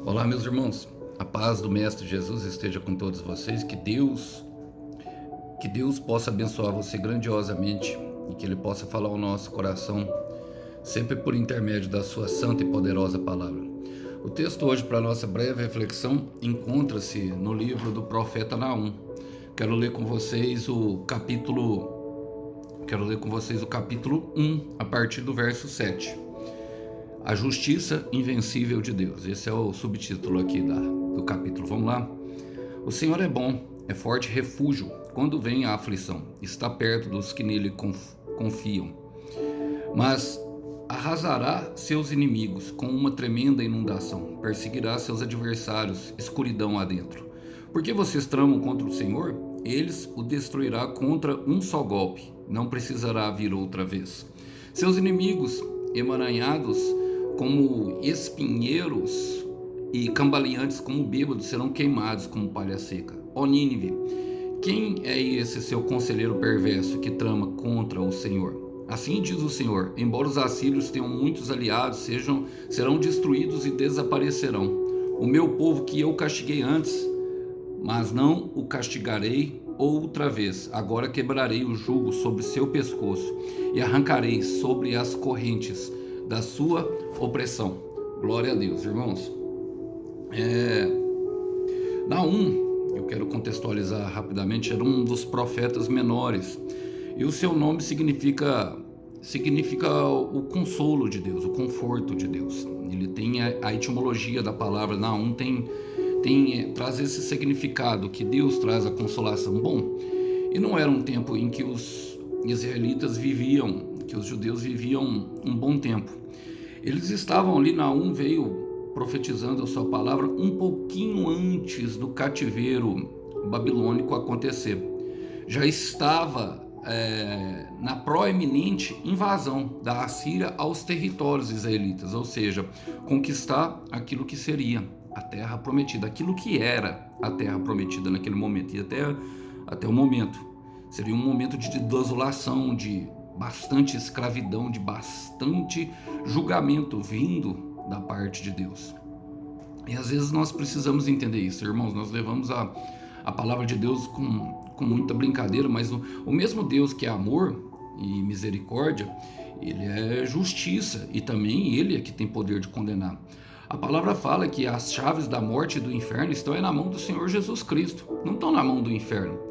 Olá, meus irmãos. A paz do Mestre Jesus esteja com todos vocês. Que Deus possa abençoar você grandiosamente e que Ele possa falar ao nosso coração sempre por intermédio da sua santa e poderosa palavra. O texto hoje para nossa breve reflexão encontra-se no livro do profeta Naum. Quero ler com vocês o capítulo 1, a partir do verso 7. A justiça invencível de Deus. Esse é o subtítulo aqui do capítulo. Vamos lá? O Senhor é bom, é forte refúgio quando vem a aflição. Está perto dos que nele confiam. Mas arrasará seus inimigos com uma tremenda inundação. Perseguirá seus adversários, escuridão adentro. Porque vocês tramam contra o Senhor? Eles o destruirá contra um só golpe. Não precisará vir outra vez. Seus inimigos, emaranhados como espinheiros e cambaleantes como bêbados, serão queimados como palha seca. Ó Nínive, quem é esse seu conselheiro perverso que trama contra o Senhor? Assim diz o Senhor: embora os assírios tenham muitos aliados, serão destruídos e desaparecerão. O meu povo que eu castiguei antes, mas não o castigarei outra vez. Agora quebrarei o jugo sobre seu pescoço e arrancarei sobre as correntes da sua opressão. Glória a Deus, irmãos. Naum, eu quero contextualizar rapidamente, era um dos profetas menores, e o seu nome significa o consolo de Deus, o conforto de Deus. Ele tem a etimologia da palavra Naum, traz esse significado que Deus traz a consolação. Bom, e não era um tempo em que os israelitas viviam, que os judeus viviam um bom tempo. Eles estavam ali, Naum veio profetizando a sua palavra um pouquinho antes do cativeiro babilônico acontecer. Já estava na proeminente invasão da Assíria aos territórios israelitas, ou seja, conquistar aquilo que seria a terra prometida, aquilo que era a terra prometida naquele momento, e até o momento. Seria um momento de desolação, de bastante escravidão, de bastante julgamento vindo da parte de Deus. E às vezes nós precisamos entender isso, irmãos. Nós levamos a palavra de Deus com muita brincadeira, mas o mesmo Deus que é amor e misericórdia, ele é justiça, e também ele é que tem poder de condenar. A palavra fala que as chaves da morte e do inferno estão na mão do Senhor Jesus Cristo, não estão na mão do inferno.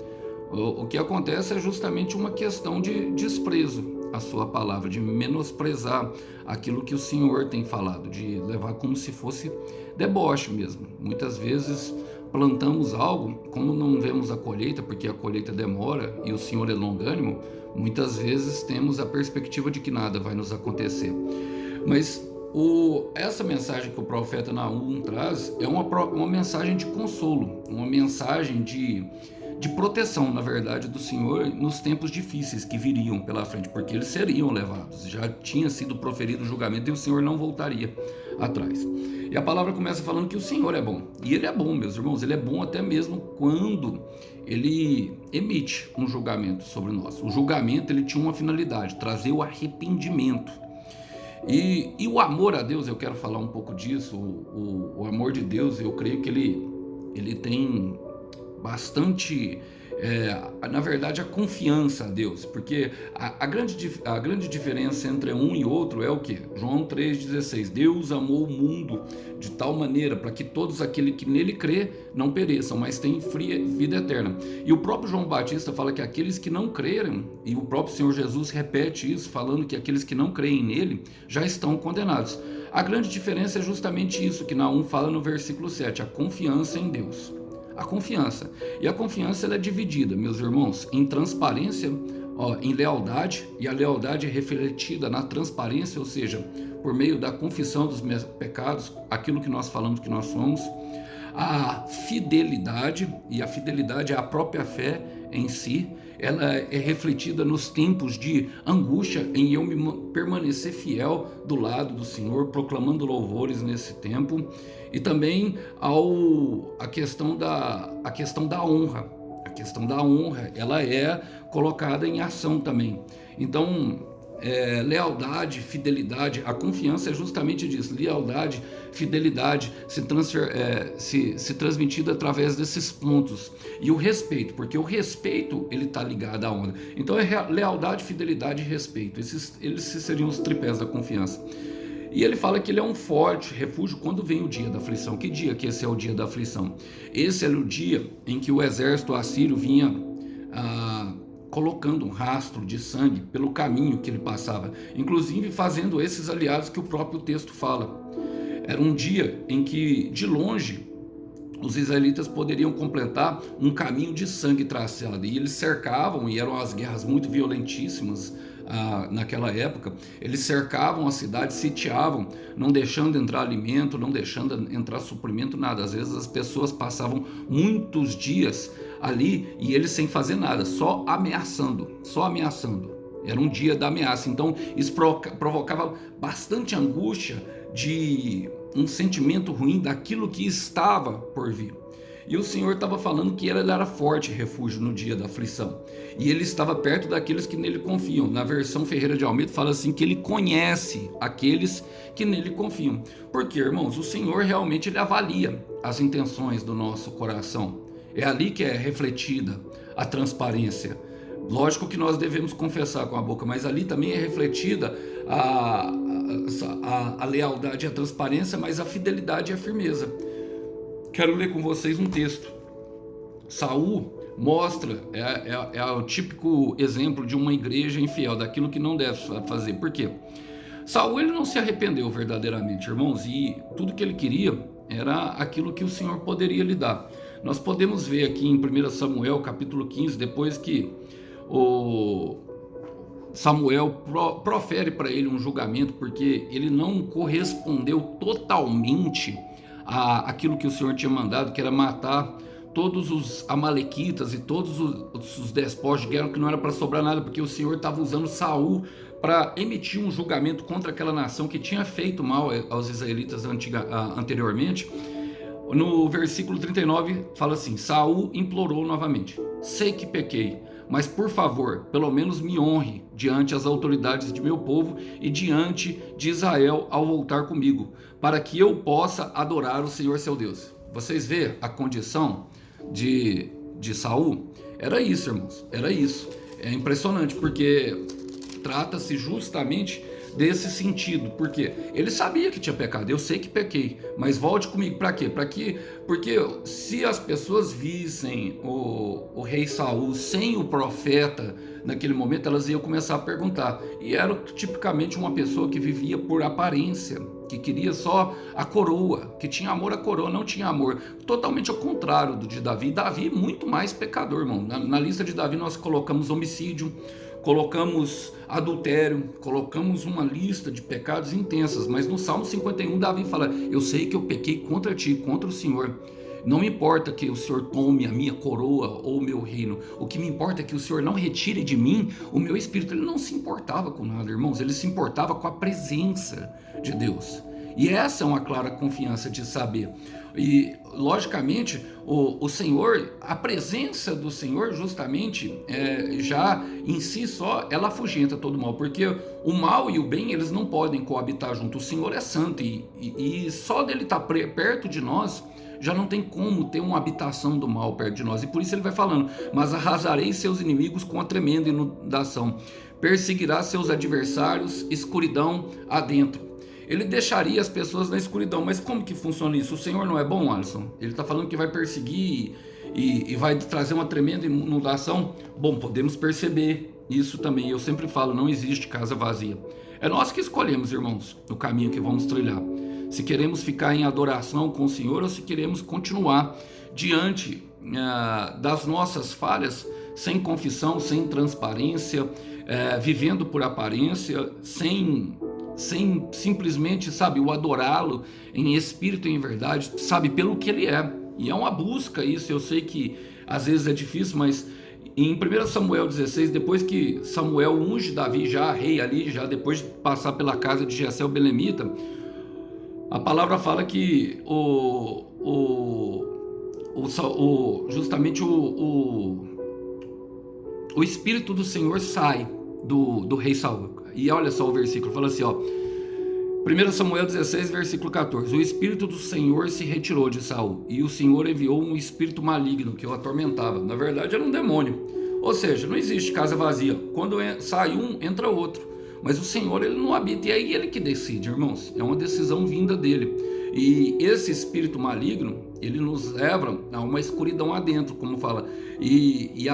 O que acontece é justamente uma questão de desprezo à sua palavra, de menosprezar aquilo que o Senhor tem falado, de levar como se fosse deboche mesmo. Muitas vezes plantamos algo, como não vemos a colheita, porque a colheita demora e o Senhor é longânimo, muitas vezes temos a perspectiva de que nada vai nos acontecer. Mas essa mensagem que o profeta Naum traz é uma mensagem de consolo, uma mensagem de proteção, na verdade, do Senhor nos tempos difíceis que viriam pela frente, porque eles seriam levados. Já tinha sido proferido o julgamento e o Senhor não voltaria atrás. E a palavra começa falando que o Senhor é bom. E Ele é bom, meus irmãos. Ele é bom até mesmo quando Ele emite um julgamento sobre nós. O julgamento, ele tinha uma finalidade: trazer o arrependimento. E o amor a Deus, eu quero falar um pouco disso. O amor de Deus, eu creio que ele tem bastante, na verdade, a confiança a Deus, porque a grande diferença entre um e outro é o que? João 3,16: Deus amou o mundo de tal maneira para que todos aqueles que nele crê não pereçam, mas tenham vida eterna. E o próprio João Batista fala que aqueles que não creram, e o próprio Senhor Jesus repete isso, falando que aqueles que não creem nele já estão condenados. A grande diferença é justamente isso que Naum fala no versículo 7, a confiança em Deus. A confiança. E a confiança, ela é dividida, meus irmãos, em transparência, em lealdade, e a lealdade é refletida na transparência, ou seja, por meio da confissão dos meus pecados, aquilo que nós falamos que nós somos. A fidelidade, e a fidelidade é a própria fé em si, ela é refletida nos tempos de angústia, em eu me permanecer fiel do lado do Senhor, proclamando louvores nesse tempo, e também a questão da honra. A questão da honra, ela é colocada em ação também. Então, lealdade, fidelidade. A confiança é justamente disso, lealdade, fidelidade se transmitida através desses pontos. E o respeito, porque o respeito ele está ligado à honra. Então é lealdade, fidelidade e respeito. Eles seriam os tripés da confiança. E ele fala que ele é um forte refúgio quando vem o dia da aflição. Que dia que esse é o dia da aflição? Esse era o dia em que o exército assírio vinha colocando um rastro de sangue pelo caminho que ele passava, inclusive fazendo esses aliados que o próprio texto fala. Era um dia em que, de longe, os israelitas poderiam completar um caminho de sangue traçado, e eles cercavam, e eram as guerras muito violentíssimas naquela época. Eles cercavam a cidade, sitiavam, não deixando entrar alimento, não deixando entrar suprimento, nada. Às vezes as pessoas passavam muitos dias ali e eles sem fazer nada, só ameaçando. Era um dia da ameaça. Então isso provocava bastante angústia, de um sentimento ruim daquilo que estava por vir. E o Senhor estava falando que ele era forte refúgio no dia da aflição. E ele estava perto daqueles que nele confiam. Na versão Ferreira de Almeida fala assim que ele conhece aqueles que nele confiam. Porque, irmãos, o Senhor realmente ele avalia as intenções do nosso coração. É ali que é refletida a transparência. Lógico que nós devemos confessar com a boca, mas ali também é refletida a lealdade e a transparência, mas a fidelidade e a firmeza. Quero ler com vocês um texto. Saul mostra, é o típico exemplo de uma igreja infiel, daquilo que não deve fazer. Por quê? Saul ele não se arrependeu verdadeiramente, irmãos, e tudo que ele queria era aquilo que o Senhor poderia lhe dar. Nós podemos ver aqui em 1 Samuel capítulo 15, depois que o Samuel profere para ele um julgamento, porque ele não correspondeu totalmente aquilo que o Senhor tinha mandado, que era matar todos os amalequitas e todos os despojos de guerra, que não era para sobrar nada, porque o Senhor estava usando Saul para emitir um julgamento contra aquela nação que tinha feito mal aos israelitas anteriormente. No versículo 39 fala assim: Saul implorou novamente: sei que pequei, mas por favor, pelo menos me honre diante as autoridades de meu povo e diante de Israel ao voltar comigo, para que eu possa adorar o Senhor seu Deus. Vocês vê a condição de Saul? Era isso, irmãos, era isso. É impressionante, porque trata-se justamente desse sentido, porque ele sabia que tinha pecado. Eu sei que pequei, mas volte comigo. Para quê? Porque se as pessoas vissem o rei Saul sem o profeta naquele momento, elas iam começar a perguntar. E era tipicamente uma pessoa que vivia por aparência, que queria só a coroa, que tinha amor à coroa, não tinha amor. Totalmente ao contrário do de Davi. Davi muito mais pecador, irmão. Na lista de Davi nós colocamos homicídio, colocamos adultério, colocamos uma lista de pecados intensas, mas no Salmo 51 Davi fala: eu sei que eu pequei contra ti, contra o Senhor. Não me importa que o Senhor tome a minha coroa ou o meu reino. O que me importa é que o Senhor não retire de mim o meu espírito. Ele não se importava com nada, irmãos. Ele se importava com a presença de Deus. E essa é uma clara confiança de saber. E, logicamente, o Senhor, a presença do Senhor, justamente, já em si só, ela afugenta todo mal. Porque o mal e o bem, eles não podem coabitar junto. O Senhor é santo e só dele estar perto de nós, já não tem como ter uma habitação do mal perto de nós. E por isso ele vai falando: mas arrasarei seus inimigos com a tremenda inundação, perseguirá seus adversários, escuridão adentro. Ele deixaria as pessoas na escuridão. Mas como que funciona isso? O Senhor não é bom, Alisson? Ele está falando que vai perseguir e vai trazer uma tremenda inundação. Bom, podemos perceber isso também. Eu sempre falo: não existe casa vazia. É nós que escolhemos, irmãos, o caminho que vamos trilhar. Se queremos ficar em adoração com o Senhor ou se queremos continuar diante das nossas falhas, sem confissão, sem transparência, vivendo por aparência, sem simplesmente, sabe, o adorá-lo em espírito e em verdade, sabe, pelo que ele é. E é uma busca isso. Eu sei que às vezes é difícil, mas em 1 Samuel 16, depois que Samuel unge Davi já rei ali, já depois de passar pela casa de Jessé o belemita, a palavra fala que justamente o Espírito do Senhor sai do rei Saul. E olha só o versículo, fala assim, ó, 1 Samuel 16, versículo 14. O Espírito do Senhor se retirou de Saul, e o Senhor enviou um espírito maligno que o atormentava. Na verdade, era um demônio. Ou seja, não existe casa vazia. Quando sai um, entra outro. Mas o Senhor, ele não habita. E é ele que decide, irmãos. É uma decisão vinda dele. E esse espírito maligno, ele nos leva a uma escuridão adentro, como fala. E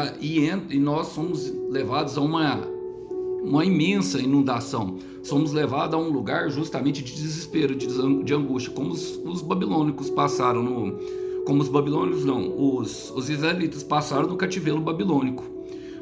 nós somos levados a uma imensa inundação. Somos levados a um lugar justamente de desespero, de angústia, como os babilônicos passaram como os babilônicos não, os israelitas passaram no cativeiro babilônico.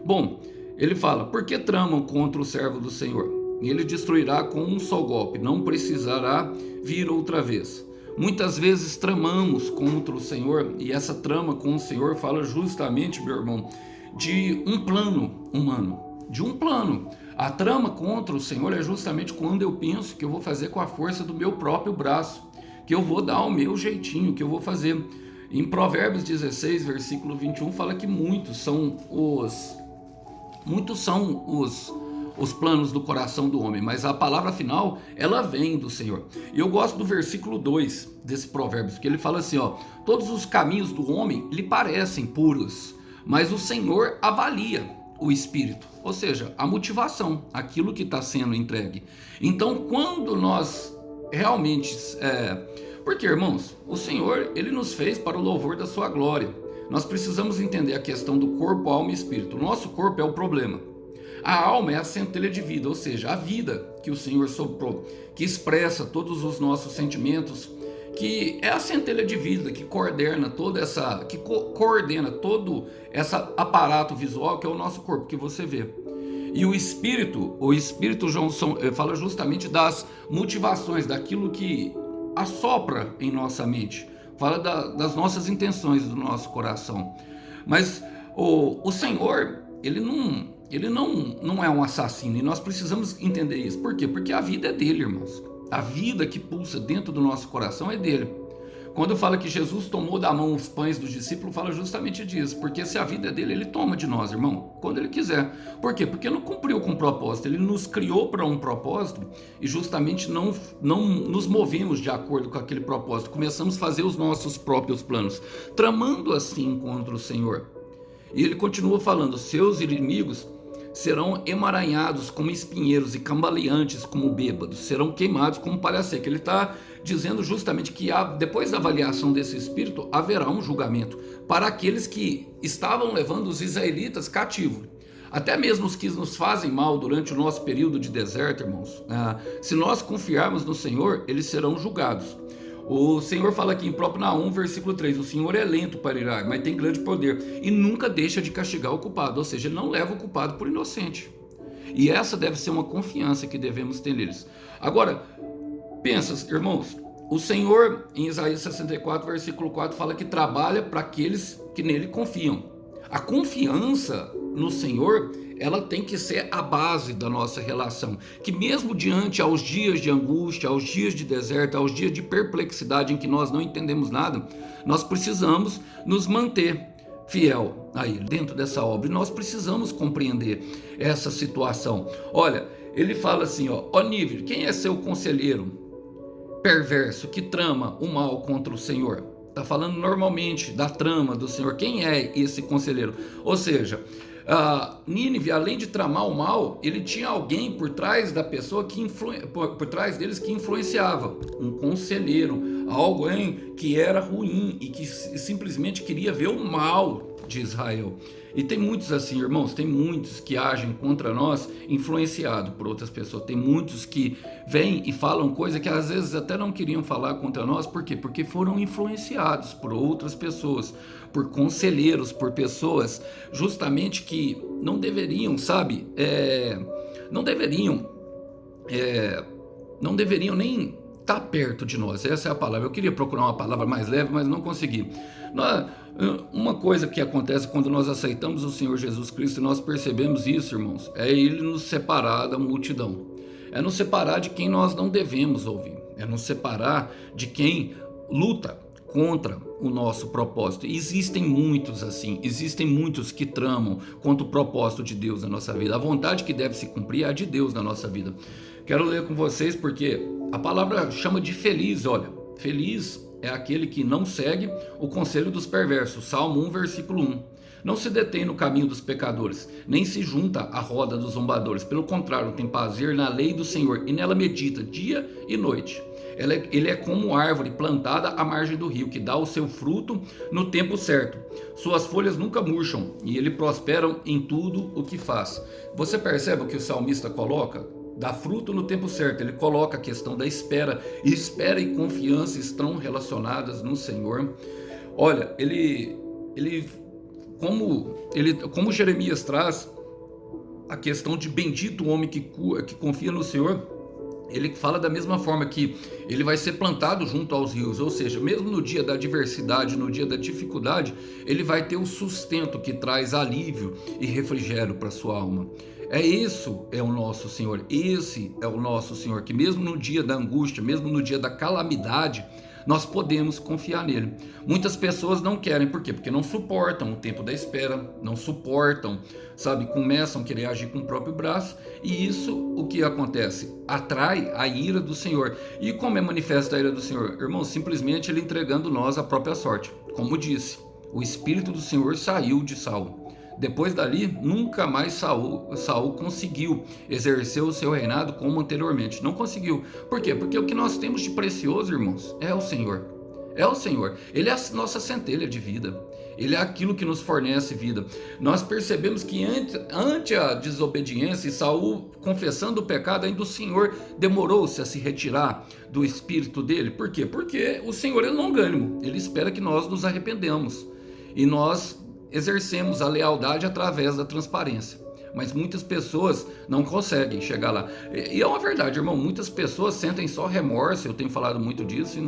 Bom, ele fala, por que tramam contra o servo do Senhor? Ele destruirá com um só golpe, não precisará vir outra vez. Muitas vezes tramamos contra o Senhor, e essa trama com o Senhor fala justamente, meu irmão, de um plano humano, de um plano. A trama contra o Senhor é justamente quando eu penso que eu vou fazer com a força do meu próprio braço, que eu vou dar o meu jeitinho, que eu vou fazer. Em Provérbios 16, versículo 21, fala que muitos são os planos do coração do homem, mas a palavra final, ela vem do Senhor. E eu gosto do versículo 2 desse Provérbios, que ele fala assim, ó, todos os caminhos do homem lhe parecem puros, mas o Senhor avalia o espírito, ou seja, a motivação, aquilo que está sendo entregue. Então, quando nós realmente... Porque, irmãos, o Senhor, ele nos fez para o louvor da sua glória. Nós precisamos entender a questão do corpo, alma e espírito. O nosso corpo é o problema. A alma é a centelha de vida, ou seja, a vida que o Senhor soprou, que expressa todos os nossos sentimentos, que é a centelha de vida que coordena coordena todo esse aparato visual que é o nosso corpo, que você vê. E o Espírito João fala justamente das motivações, daquilo que assopra em nossa mente, fala das nossas intenções, do nosso coração. Mas o Senhor, ele não é um assassino, e nós precisamos entender isso. Por quê? Porque a vida é dele, irmãos. A vida que pulsa dentro do nosso coração é dele. Quando fala que Jesus tomou da mão os pães dos discípulos, fala justamente disso. Porque se a vida é dele, ele toma de nós, irmão, quando ele quiser. Por quê? Porque não cumpriu com o propósito. Ele nos criou para um propósito e justamente não nos movemos de acordo com aquele propósito. Começamos a fazer os nossos próprios planos, tramando assim contra o Senhor. E ele continua falando, seus inimigos serão emaranhados como espinheiros e cambaleantes como bêbados, serão queimados como palha seca. Ele está dizendo justamente que depois da avaliação desse espírito, haverá um julgamento para aqueles que estavam levando os israelitas cativos. Até mesmo os que nos fazem mal durante o nosso período de deserto, irmãos, se nós confiarmos no Senhor, eles serão julgados. O Senhor fala aqui em próprio Naum, versículo 3, o Senhor é lento para irar, mas tem grande poder, e nunca deixa de castigar o culpado, ou seja, ele não leva o culpado por inocente. E essa deve ser uma confiança que devemos ter neles. Agora, pensa, irmãos, o Senhor, em Isaías 64, versículo 4, fala que trabalha para aqueles que nele confiam. A confiança no Senhor, ela tem que ser a base da nossa relação, que mesmo diante aos dias de angústia, aos dias de deserto, aos dias de perplexidade em que nós não entendemos nada, nós precisamos nos manter fiel a Ele dentro dessa obra, e nós precisamos compreender essa situação. Olha, ele fala assim, ó Nível, quem é seu conselheiro perverso que trama o mal contra o Senhor? Está falando normalmente da trama do Senhor. Quem é esse conselheiro? Ou seja, Nínive, além de tramar o mal, ele tinha alguém por trás da pessoa por trás deles que influenciava, um conselheiro, alguém que era ruim e que simplesmente queria ver o mal de Israel. E tem muitos assim, irmãos, tem muitos que agem contra nós influenciados por outras pessoas. Tem muitos que vêm e falam coisas que às vezes até não queriam falar contra nós. Por quê? Porque foram influenciados por outras pessoas, por conselheiros, por pessoas justamente que não deveriam, sabe? Não deveriam nem estar perto de nós. Essa é a palavra. Eu queria procurar uma palavra mais leve, mas não consegui. Uma coisa que acontece quando nós aceitamos o Senhor Jesus Cristo, e nós percebemos isso, irmãos, é Ele nos separar da multidão, é nos separar de quem nós não devemos ouvir, é nos separar de quem luta contra o nosso propósito. E existem muitos assim, existem muitos que tramam contra o propósito de Deus na nossa vida. A vontade que deve se cumprir é a de Deus na nossa vida. Quero ler com vocês porque a palavra chama de feliz, olha. Feliz é aquele que não segue o conselho dos perversos. Salmo 1, versículo 1. Não se detém no caminho dos pecadores, nem se junta à roda dos zombadores. Pelo contrário, tem prazer na lei do Senhor e nela medita dia e noite. Ele é como árvore plantada à margem do rio, que dá o seu fruto no tempo certo. Suas folhas nunca murcham e ele prospera em tudo o que faz. Você percebe o que o salmista coloca? Dá fruto no tempo certo. Ele coloca a questão da espera. E espera e confiança estão relacionadas no Senhor. Olha, como Jeremias traz a questão de bendito o homem que confia no Senhor, ele fala da mesma forma que ele vai ser plantado junto aos rios, ou seja, mesmo no dia da adversidade, no dia da dificuldade, ele vai ter o sustento que traz alívio e refrigério para sua alma. Isso é o nosso Senhor, esse é o nosso Senhor, que mesmo no dia da angústia, mesmo no dia da calamidade, nós podemos confiar nele. Muitas pessoas não querem, por quê? Porque não suportam o tempo da espera, não suportam, começam a querer agir com o próprio braço, e isso, o que acontece? Atrai a ira do Senhor. E como é manifesta a ira do Senhor? Irmão, simplesmente ele entregando nós a própria sorte. Como disse, o Espírito do Senhor saiu de Saulo. Depois dali, nunca mais Saul conseguiu exercer o seu reinado como anteriormente. Não conseguiu. Por quê? Porque o que nós temos de precioso, irmãos, é o Senhor. É o Senhor. Ele é a nossa centelha de vida. Ele é aquilo que nos fornece vida. Nós percebemos que ante a desobediência e Saul confessando o pecado, ainda o Senhor demorou-se a se retirar do espírito dele. Por quê? Porque o Senhor é longânimo. Ele espera que nós nos arrependamos. E nós exercemos a lealdade através da transparência, mas muitas pessoas não conseguem chegar lá, e é uma verdade, irmão, muitas pessoas sentem só remorso, eu tenho falado muito disso,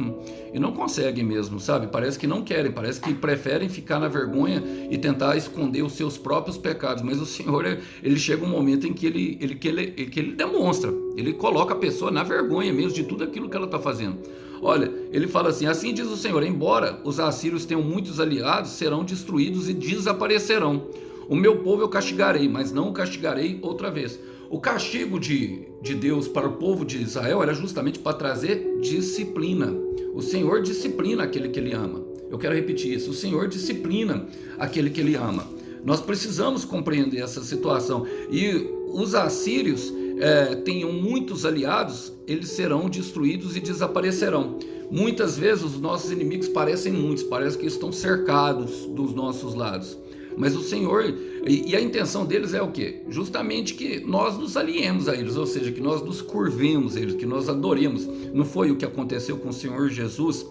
e não conseguem mesmo, parece que não querem, parece que preferem ficar na vergonha e tentar esconder os seus próprios pecados, mas o Senhor, ele chega um momento em que ele demonstra, ele coloca a pessoa na vergonha mesmo de tudo aquilo que ela está fazendo. Olha, ele fala assim diz o Senhor, embora os assírios tenham muitos aliados, serão destruídos e desaparecerão. O meu povo eu castigarei, mas não o castigarei outra vez. O castigo de Deus para o povo de Israel era justamente para trazer disciplina. O Senhor disciplina aquele que ele ama. Eu quero repetir isso, o Senhor disciplina aquele que ele ama. Nós precisamos compreender essa situação. E os assírios tenham muitos aliados, eles serão destruídos e desaparecerão. Muitas vezes os nossos inimigos parecem muitos, parece que estão cercados dos nossos lados. Mas o Senhor, e a intenção deles é o quê? Justamente que nós nos aliemos a eles, ou seja, que nós nos curvemos a eles, que nós adoremos. Não foi o que aconteceu com o Senhor Jesus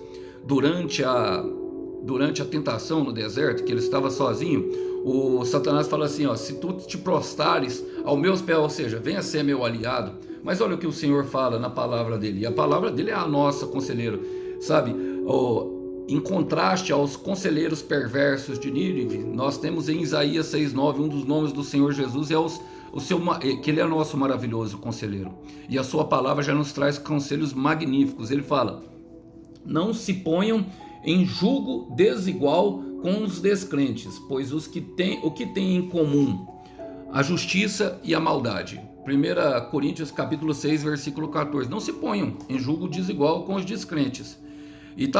durante a tentação no deserto, que ele estava sozinho? O Satanás fala assim, se tu te prostrares aos meus pés, ou seja, venha ser meu aliado. Mas olha o que o Senhor fala na palavra dele, e a palavra dele é a nossa, conselheiro, em contraste aos conselheiros perversos de Nínive, nós temos em Isaías 6,9, um dos nomes do Senhor Jesus que ele é nosso maravilhoso conselheiro, e a sua palavra já nos traz conselhos magníficos. Ele fala, não se ponham em julgo desigual com os descrentes, pois o que tem em comum? A justiça e a maldade. 1 Coríntios capítulo 6, versículo 14. Não se ponham em julgo desigual com os descrentes. E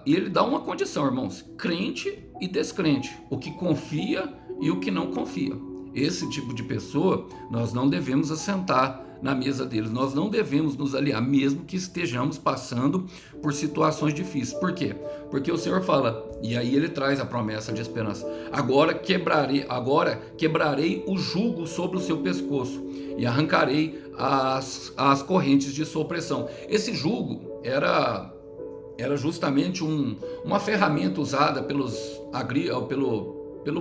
ele dá uma condição, irmãos, crente e descrente, o que confia e o que não confia. Esse tipo de pessoa, nós não devemos assentar na mesa deles, nós não devemos nos aliar, mesmo que estejamos passando por situações difíceis. Por quê? Porque o Senhor fala, e aí ele traz a promessa de esperança, agora quebrarei o jugo sobre o seu pescoço e arrancarei as correntes de sua opressão. Esse jugo era justamente uma ferramenta usada pelo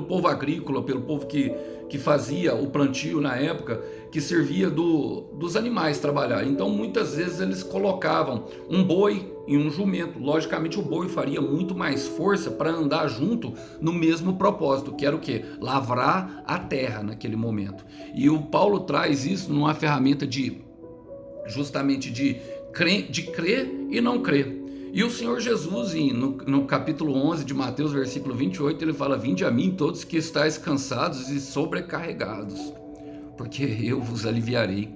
povo agrícola, pelo povo que fazia o plantio na época, que servia dos animais trabalhar. Então muitas vezes eles colocavam um boi e um jumento. Logicamente o boi faria muito mais força para andar junto no mesmo propósito, que era o quê? Lavrar a terra naquele momento. E o Paulo traz isso numa ferramenta justamente de crer e não crer. E o Senhor Jesus, no capítulo 11 de Mateus, versículo 28, ele fala: vinde a mim todos que estáis cansados e sobrecarregados, porque eu vos aliviarei.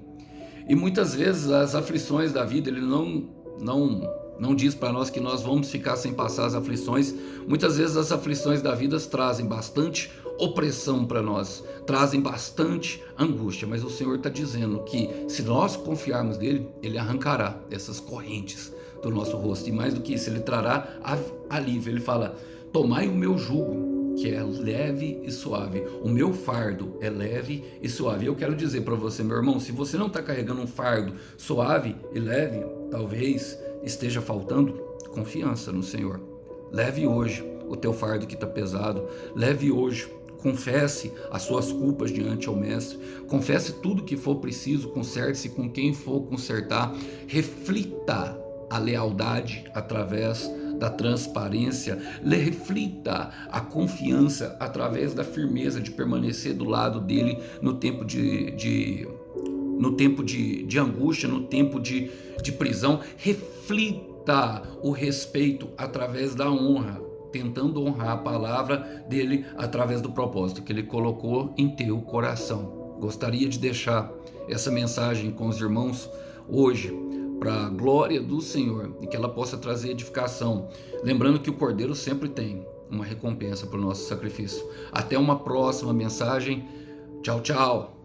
E muitas vezes as aflições da vida, ele não diz para nós que nós vamos ficar sem passar as aflições. Muitas vezes as aflições da vida trazem bastante opressão para nós, trazem bastante angústia, mas o Senhor está dizendo que se nós confiarmos nele, ele arrancará essas correntes do nosso rosto, e mais do que isso, ele trará alívio. Ele fala: tomai o meu jugo, que é leve e suave, o meu fardo é leve e suave. Eu quero dizer para você, meu irmão, se você não está carregando um fardo suave e leve, talvez esteja faltando confiança no Senhor. Leve hoje o teu fardo que está pesado, leve hoje, confesse as suas culpas diante ao Mestre, confesse tudo que for preciso, conserte-se com quem for consertar, reflita a lealdade através da transparência, reflita a confiança através da firmeza de permanecer do lado dele no tempo de angústia, no tempo de prisão. Reflita o respeito através da honra, tentando honrar a palavra dele através do propósito que ele colocou em teu coração. Gostaria de deixar essa mensagem com os irmãos hoje, para a glória do Senhor, e que ela possa trazer edificação. Lembrando que o Cordeiro sempre tem uma recompensa para o nosso sacrifício. Até uma próxima mensagem. Tchau, tchau.